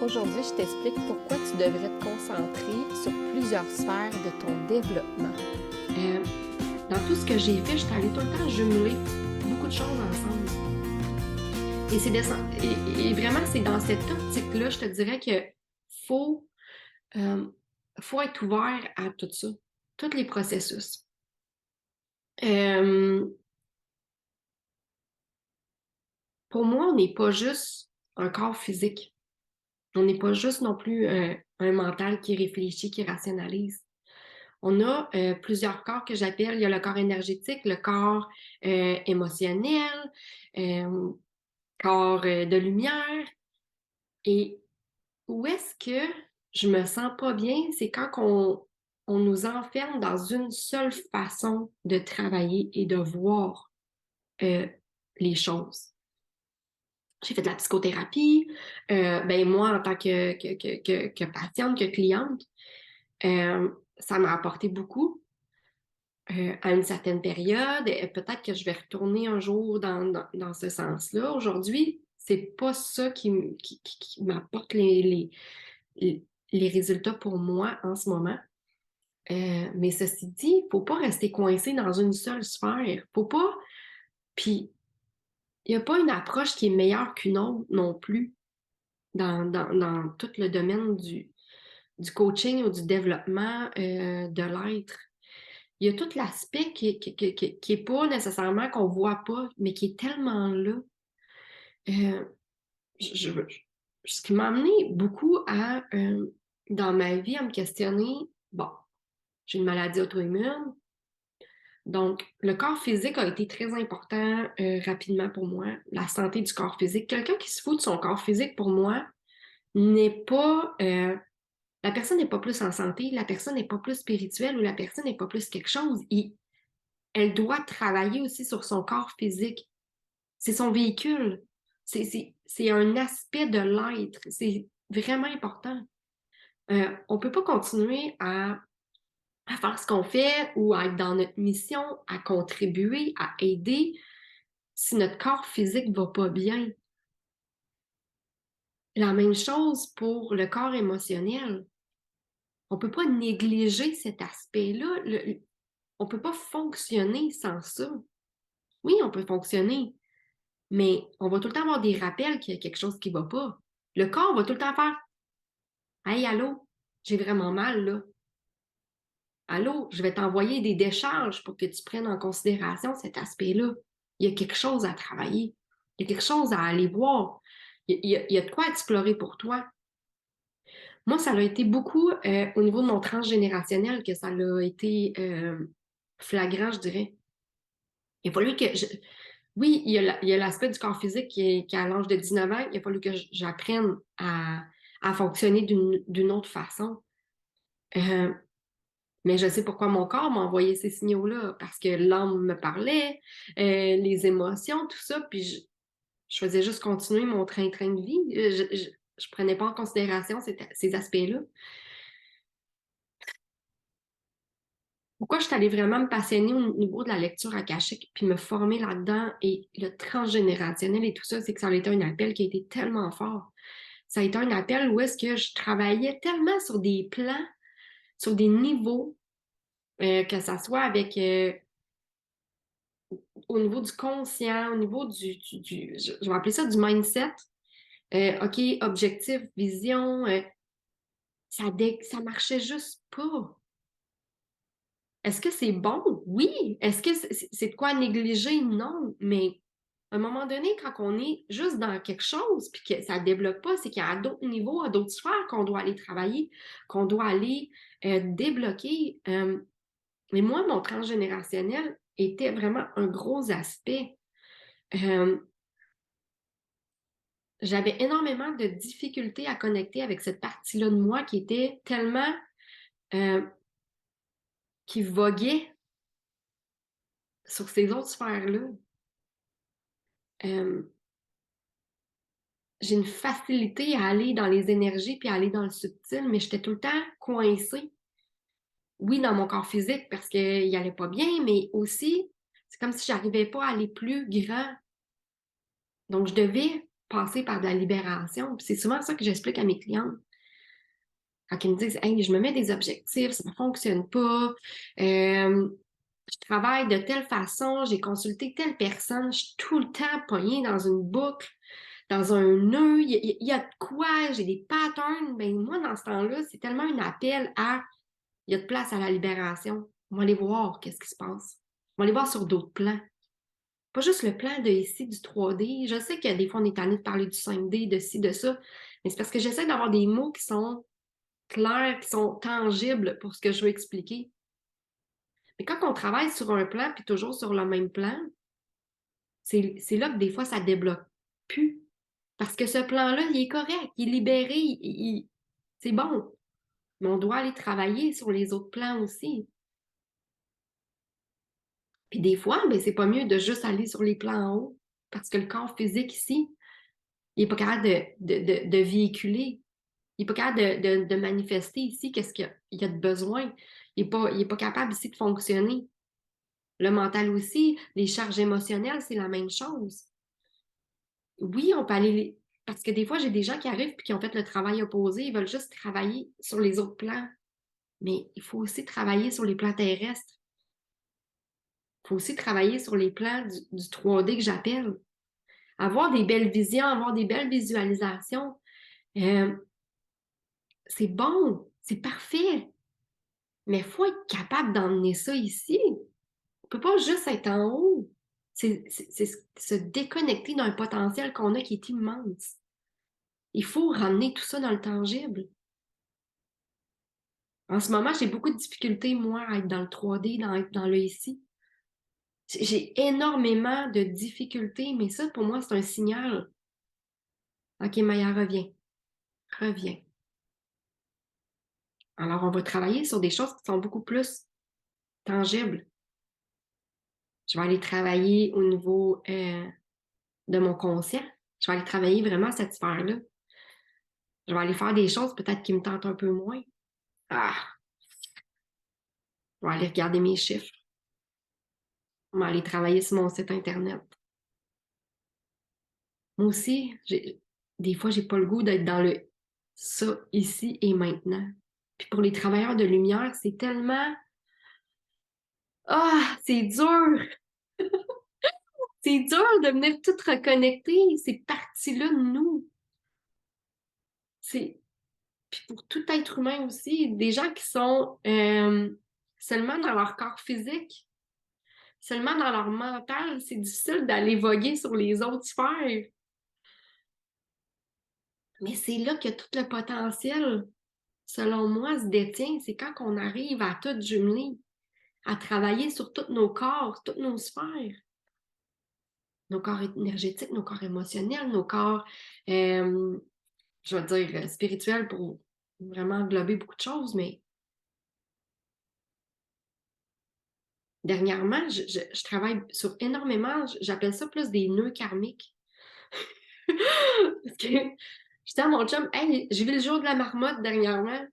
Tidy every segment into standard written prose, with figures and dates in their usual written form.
Aujourd'hui, je t'explique pourquoi tu devrais te concentrer sur plusieurs sphères de ton développement. Dans tout ce que j'ai fait, je suis allée tout le temps jumeler beaucoup de choses ensemble. Et vraiment, c'est dans cette optique-là, je te dirais que faut, faut être ouvert à tout ça, tous les processus. Euh, pour moi, on n'est pas juste un corps physique. On n'est pas juste non plus un mental qui réfléchit, qui rationalise. On a plusieurs corps que j'appelle. Il y a le corps énergétique, le corps émotionnel, euh, corps de lumière. Et où est-ce que je me sens pas bien? C'est quand on nous enferme dans une seule façon de travailler et de voir euh, les choses. J'ai fait de la psychothérapie. Ben moi, en tant que patiente, que cliente, ça m'a apporté beaucoup. À une certaine période. Et peut-être que je vais retourner un jour dans ce sens-là. Aujourd'hui, c'est pas ça qui m'apporte les résultats pour moi en ce moment. Mais ceci dit, faut pas rester coincé dans une seule sphère. Faut pas. Puis, il n'y a pas une approche qui est meilleure qu'une autre non plus dans tout le domaine du coaching ou du développement de l'être. Il y a tout l'aspect qui est pas nécessairement qu'on voit pas, mais qui est tellement là. Euh, je, je- Ce qui m'a amené beaucoup dans ma vie, à me questionner, bon, j'ai une maladie auto-immune, donc le corps physique a été très important rapidement pour moi, la santé du corps physique. Quelqu'un qui se fout de son corps physique, pour moi, n'est pas, la personne n'est pas plus en santé, la personne n'est pas plus spirituelle ou la personne n'est pas plus quelque chose. Elle doit travailler aussi sur son corps physique. C'est son véhicule. C'est un aspect de l'être. C'est vraiment important. On peut pas continuer à faire ce qu'on fait ou à être dans notre mission, à contribuer, à aider si notre corps physique va pas bien. La même chose pour le corps émotionnel. On peut pas négliger cet aspect-là. On peut pas fonctionner sans ça. Oui, on peut fonctionner, mais on va tout le temps avoir des rappels qu'il y a quelque chose qui va pas. Le corps va tout le temps faire Hey, allô, j'ai vraiment mal, là. Allô, je vais t'envoyer des décharges pour que tu prennes en considération cet aspect-là. Il y a quelque chose à travailler. Il y a quelque chose à aller voir. Il y a de quoi explorer pour toi. Moi, ça a été beaucoup au niveau de mon transgénérationnel que ça a été flagrant, je dirais. Il a fallu que Oui, il y a l'aspect du corps physique qui est à l'âge de 19 ans. Il a fallu que j'apprenne à fonctionner d'une autre façon. Euh, mais je sais pourquoi mon corps m'a envoyé ces signaux-là, parce que l'âme me parlait, les émotions, tout ça, puis je faisais juste continuer mon train-train de vie. Je prenais pas en considération ces aspects-là. Pourquoi je suis allée vraiment me passionner au niveau de la lecture akashique, puis me former là-dedans et le transgénérationnel et tout ça, c'est que ça a été un appel qui a été tellement fort. Ça a été un appel où est-ce que je travaillais tellement sur des plans, sur des niveaux, que ça soit avec au niveau du conscient, au niveau je vais appeler ça du mindset. OK, objectif, vision, ça marchait juste pas. Est-ce que c'est bon? Oui. Est-ce que c'est de quoi négliger? Non. Mais à un moment donné, quand on est juste dans quelque chose puis que ça ne développe pas, c'est qu'il y a à d'autres niveaux, à d'autres sphères qu'on doit aller travailler, qu'on doit aller débloquer. Mais moi, mon transgénérationnel était vraiment un gros aspect. Euh, J'avais énormément de difficultés à connecter avec cette partie-là de moi qui était tellement euh, qui voguait sur ces autres sphères-là. Euh, j'ai une facilité à aller dans les énergies puis à aller dans le subtil, mais j'étais tout le temps coincée. Oui, dans mon corps physique parce qu'il allait pas bien, mais aussi, c'est comme si j'arrivais pas à aller plus grand. Donc, je devais passer par de la libération. Puis c'est souvent ça que j'explique à mes clientes. Quand ils me disent, hey, je me mets des objectifs, ça ne fonctionne pas, je travaille de telle façon, j'ai consulté telle personne, je suis tout le temps pognée dans une boucle, dans un nœud, il y a de quoi, j'ai des patterns. Ben moi, dans ce temps-là, c'est tellement un appel à, il y a de place à la libération. On va aller voir qu'est-ce qui se passe. On va aller voir sur d'autres plans. Pas juste le plan de ici, du 3D. Je sais que des fois, on est tanné de parler du 5D, de ci, de ça, mais c'est parce que j'essaie d'avoir des mots qui sont clairs, qui sont tangibles pour ce que je veux expliquer. Mais quand on travaille sur un plan, puis toujours sur le même plan, c'est là que des fois, ça débloque plus. Parce que ce plan-là, il est correct, il est libéré, c'est bon. Mais on doit aller travailler sur les autres plans aussi. Puis des fois, ben, c'est pas mieux de juste aller sur les plans en haut. Parce que le corps physique ici, il n'est pas capable de véhiculer. Il n'est pas capable de manifester ici qu'est-ce qu'il y a de besoin. Il n'est pas capable ici de fonctionner. Le mental aussi, les charges émotionnelles, c'est la même chose. Oui, on peut aller. Parce que des fois, j'ai des gens qui arrivent et qui ont fait le travail opposé, ils veulent juste travailler sur les autres plans. Mais il faut aussi travailler sur les plans terrestres. Il faut aussi travailler sur les plans du 3D que j'appelle. Avoir des belles visions, avoir des belles visualisations. Euh, c'est bon, c'est parfait. Mais il faut être capable d'emmener ça ici. On peut pas juste être en haut. C'est se déconnecter d'un potentiel qu'on a qui est immense. Il faut ramener tout ça dans le tangible. En ce moment, j'ai beaucoup de difficultés, moi, à être dans le 3D, être dans le ici. J'ai énormément de difficultés, mais ça, pour moi, c'est un signal. OK, Maya, reviens. Reviens. Alors, on va travailler sur des choses qui sont beaucoup plus tangibles. Je vais aller travailler au niveau de mon conscient. Je vais aller travailler vraiment cette sphère-là. Je vais aller faire des choses peut-être qui me tentent un peu moins. Ah, je vais aller regarder mes chiffres. Je vais aller travailler sur mon site Internet. Moi aussi, des fois, j'ai pas le goût d'être dans le ça, ici et maintenant. Puis pour les travailleurs de lumière, c'est tellement... Ah, c'est dur! C'est dur de venir tout reconnecter ces parties-là de nous. C'est... Puis pour tout être humain aussi, des gens qui sont seulement dans leur corps physique, seulement dans leur mental, c'est difficile d'aller voguer sur les autres sphères. Mais c'est là que tout le potentiel, selon moi, se détient. C'est quand on arrive à tout jumeler, à travailler sur tous nos corps, toutes nos sphères. Nos corps énergétiques, nos corps émotionnels, nos corps, je vais dire, spirituels pour vraiment englober beaucoup de choses, mais dernièrement, je travaille sur énormément, j'appelle ça plus des nœuds karmiques. Parce que je dis à mon chum, hey, j'ai vu le jour de la marmotte dernièrement.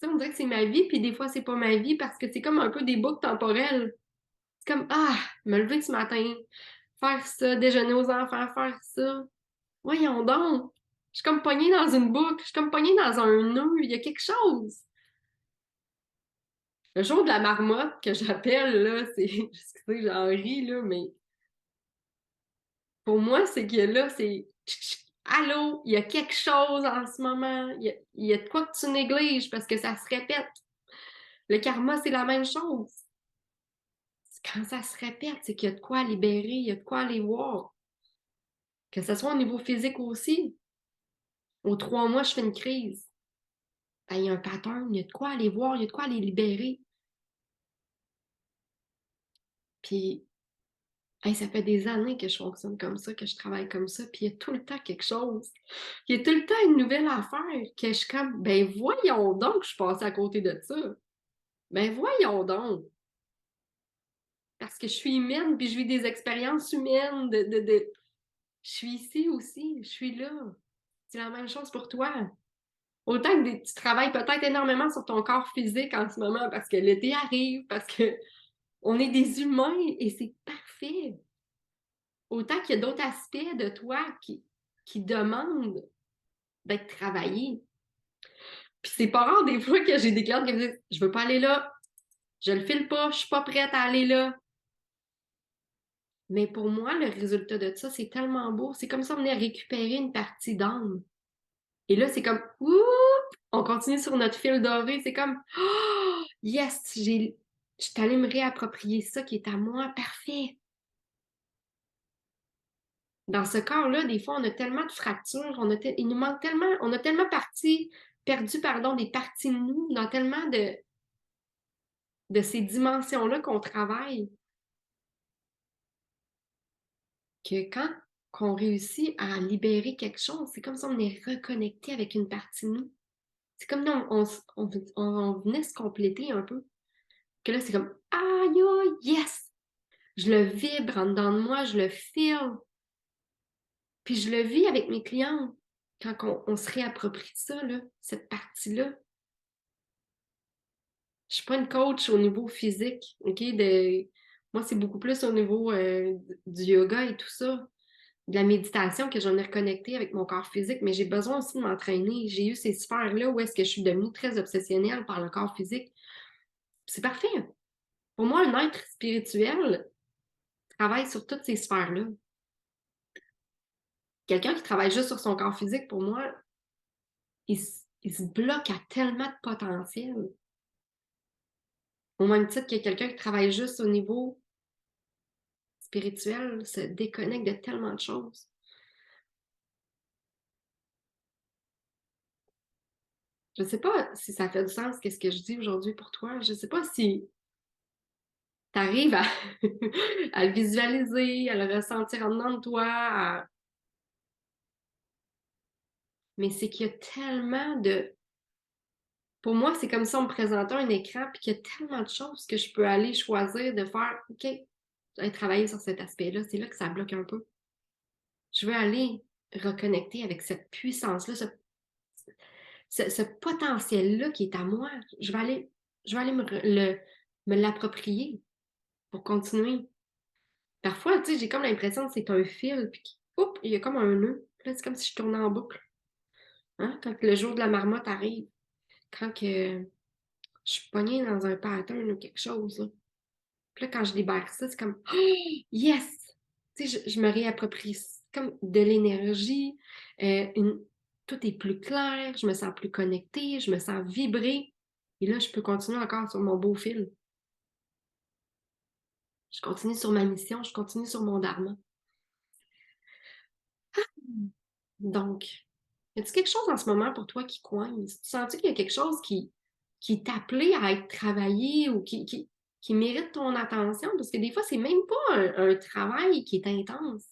On dirait que c'est ma vie, puis des fois, c'est pas ma vie parce que c'est comme un peu des boucles temporelles. C'est comme, ah, me lever ce matin, faire ça, déjeuner aux enfants, faire ça. Voyons donc. Je suis comme pognée dans une boucle, je suis comme pognée dans un nœud, il y a quelque chose. Le jour de la marmotte que j'appelle, là, c'est, excusez, j'en ris, là, mais pour moi, c'est que là, c'est, allô, il y a quelque chose en ce moment, il y a de quoi que tu négliges parce que ça se répète. Le karma, c'est la même chose. Quand ça se répète, c'est qu'il y a de quoi libérer, il y a de quoi aller voir. Que ce soit au niveau physique aussi. Aux 3 mois, je fais une crise. Ben, il y a un pattern, il y a de quoi aller voir, il y a de quoi aller libérer. Puis, hey, ça fait des années que je fonctionne comme ça, que je travaille comme ça, puis il y a tout le temps quelque chose. Il y a tout le temps une nouvelle affaire que je suis comme, ben voyons donc que je passe à côté de ça. Ben voyons donc. Parce que je suis humaine, puis je vis des expériences humaines Je suis ici aussi, je suis là. C'est la même chose pour toi. Autant que tu travailles peut-être énormément sur ton corps physique en ce moment parce que l'été arrive, parce que on est des humains et c'est parfait. autant qu'il y a d'autres aspects de toi qui demandent d'être travaillés. Puis c'est pas rare des fois que j'ai des clientes qui me disent « Je veux pas aller là, je le file pas, je suis pas prête à aller là. » Mais pour moi, le résultat de ça, c'est tellement beau. C'est comme si on venait récupérer une partie d'âme. Et là, c'est comme, ouh, on continue sur notre fil doré. C'est comme, oh, yes, je suis allée me réapproprier ça qui est à moi. Parfait. Dans ce corps-là, des fois, on a tellement de fractures, il nous manque tellement, on a tellement perdu, des parties de nous, dans tellement de ces dimensions-là qu'on travaille, que quand qu'on réussit à libérer quelque chose, c'est comme si on est reconnecté avec une partie de nous. C'est comme si on venait se compléter un peu. Que là, c'est comme aïe, aïe, yes! Je le vibre en dedans de moi, je le feel. Puis je le vis avec mes clients quand on se réapproprie ça, là, cette partie-là. Je suis pas une coach au niveau physique, OK? Moi, c'est beaucoup plus au niveau du yoga et tout ça, de la méditation que j'en ai reconnecté avec mon corps physique, mais j'ai besoin aussi de m'entraîner. J'ai eu ces sphères-là où est-ce que je suis devenue très obsessionnelle par le corps physique. C'est parfait. Pour moi, un être spirituel travaille sur toutes ces sphères-là. Quelqu'un qui travaille juste sur son corps physique, pour moi, il se bloque à tellement de potentiel. Au même titre que quelqu'un qui travaille juste au niveau spirituel se déconnecte de tellement de choses. Je ne sais pas si ça fait du sens, qu'est-ce que je dis aujourd'hui pour toi. Je ne sais pas si tu arrives à, à le visualiser, à le ressentir en dedans de toi. Mais c'est qu'il y a tellement de... Pour moi, c'est comme si on me présentait un écran, puis qu'il y a tellement de choses que je peux aller choisir de faire. OK, je vais travailler sur cet aspect-là. C'est là que ça bloque un peu. Je veux aller reconnecter avec cette puissance-là, ce potentiel-là qui est à moi. Je vais aller me l'approprier pour continuer. Parfois, tu sais, j'ai comme l'impression que c'est un fil, puis oups, il y a comme un nœud. Puis là, c'est comme si je tournais en boucle. Hein? Quand le jour de la marmotte arrive, quand que je suis pognée dans un pattern ou quelque chose, là. Puis là, quand je libère ça, c'est comme oh, yes! Tu sais, je me réapproprie comme de l'énergie. Tout est plus clair, je me sens plus connectée, je me sens vibrer. Et là, je peux continuer encore sur mon beau fil. Je continue sur ma mission, je continue sur mon dharma. Donc, y a-t-il quelque chose en ce moment pour toi qui coince? Tu sens-tu qu'il y a quelque chose qui t'appelait à être travaillé ou qui mérite ton attention? Parce que des fois, c'est même pas un travail qui est intense.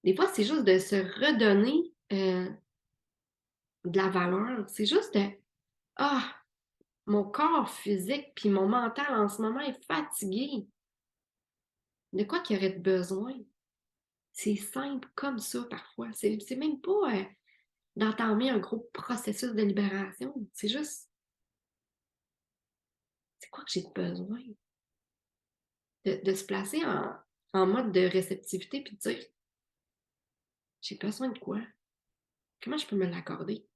Des fois, c'est juste de se redonner de la valeur. C'est juste de ah, mon corps physique puis mon mental en ce moment est fatigué. De quoi qu'il y aurait besoin? C'est simple comme ça parfois. C'est même pas d'entamer un gros processus de libération. C'est juste, c'est quoi que j'ai besoin? De se placer en mode de réceptivité puis de dire, j'ai besoin de quoi? Comment je peux me l'accorder?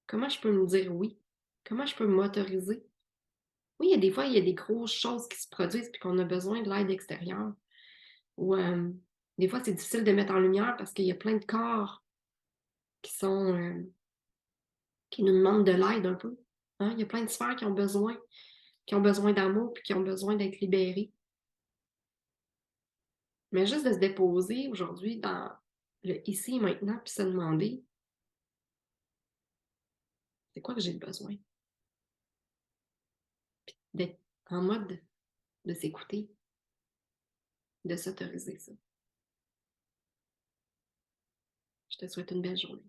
Comment je peux me dire oui? Comment je peux m'autoriser? Oui, il y a des fois, il y a des grosses choses qui se produisent puis qu'on a besoin de l'aide extérieure. Ou des fois, c'est difficile de mettre en lumière parce qu'il y a plein de corps qui sont qui nous demandent de l'aide un peu. Hein? Il y a plein de sphères qui ont besoin d'amour puis qui ont besoin d'être libérées. Mais juste de se déposer aujourd'hui dans le ici et maintenant puis se demander c'est quoi que j'ai besoin? Puis d'être en mode de s'écouter, de s'autoriser ça. Je te souhaite une belle journée.